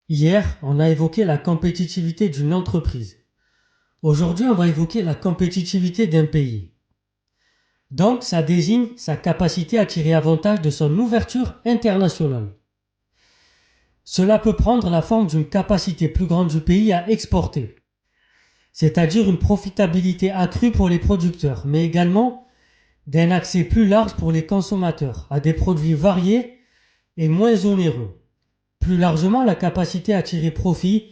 Hier, on a évoqué la compétitivité d'une entreprise. Aujourd'hui, on va évoquer la compétitivité d'un pays. Donc, ça désigne sa capacité à tirer avantage de son ouverture internationale. Cela peut prendre la forme d'une capacité plus grande du pays à exporter, c'est-à-dire une profitabilité accrue pour les producteurs, mais également d'un accès plus large pour les consommateurs à des produits variés et moins onéreux. Plus largement, la capacité à tirer profit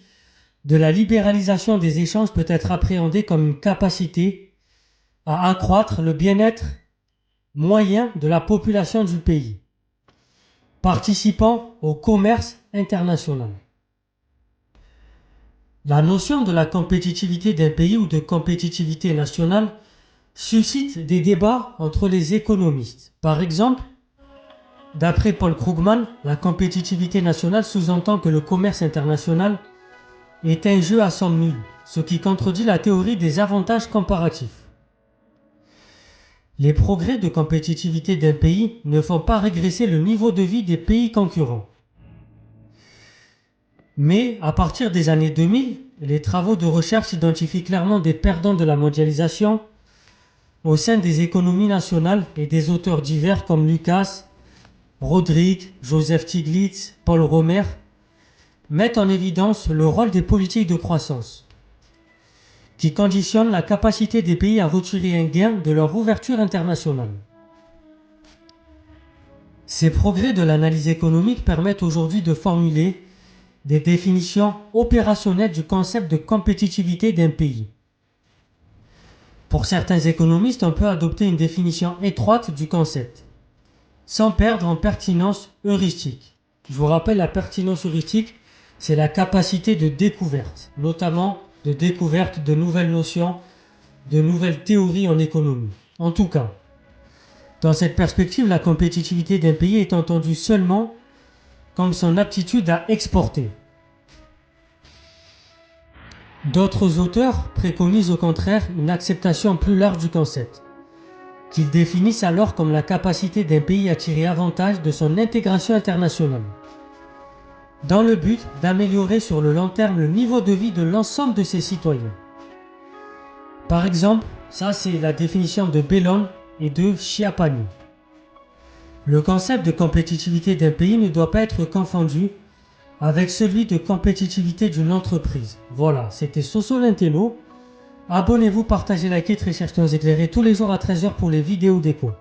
de la libéralisation des échanges peut être appréhendée comme une capacité à accroître le bien-être moyen de la population du pays, participant au commerce international. La notion de la compétitivité d'un pays ou de compétitivité nationale suscite des débats entre les économistes. Par exemple, d'après Paul Krugman, la compétitivité nationale sous-entend que le commerce international est un jeu à somme nulle, ce qui contredit la théorie des avantages comparatifs. Les progrès de compétitivité d'un pays ne font pas régresser le niveau de vie des pays concurrents. Mais à partir des années 2000, les travaux de recherche identifient clairement des perdants de la mondialisation au sein des économies nationales et des auteurs divers comme Lucas, Rodrigue, Joseph Stiglitz, Paul Romer mettent en évidence le rôle des politiques de croissance, qui conditionnent la capacité des pays à retirer un gain de leur ouverture internationale. Ces progrès de l'analyse économique permettent aujourd'hui de formuler des définitions opérationnelles du concept de compétitivité d'un pays. Pour certains économistes, on peut adopter une définition étroite du concept, sans perdre en pertinence heuristique. Je vous rappelle, la pertinence heuristique, c'est la capacité de découverte, notamment de découverte de nouvelles notions, de nouvelles théories en économie. En tout cas, dans cette perspective, la compétitivité d'un pays est entendue seulement comme son aptitude à exporter. D'autres auteurs préconisent au contraire une acceptation plus large du concept, qu'ils définissent alors comme la capacité d'un pays à tirer avantage de son intégration internationale, dans le but d'améliorer sur le long terme le niveau de vie de l'ensemble de ses citoyens. Par exemple, ça c'est la définition de Bellon et de Schiappani. Le concept de compétitivité d'un pays ne doit pas être confondu avec celui de compétitivité d'une entreprise. Voilà, c'était Soso l'Intello. Abonnez-vous, partagez, likez, très chercheurs éclairés tous les jours à 13h pour les vidéos d'écho.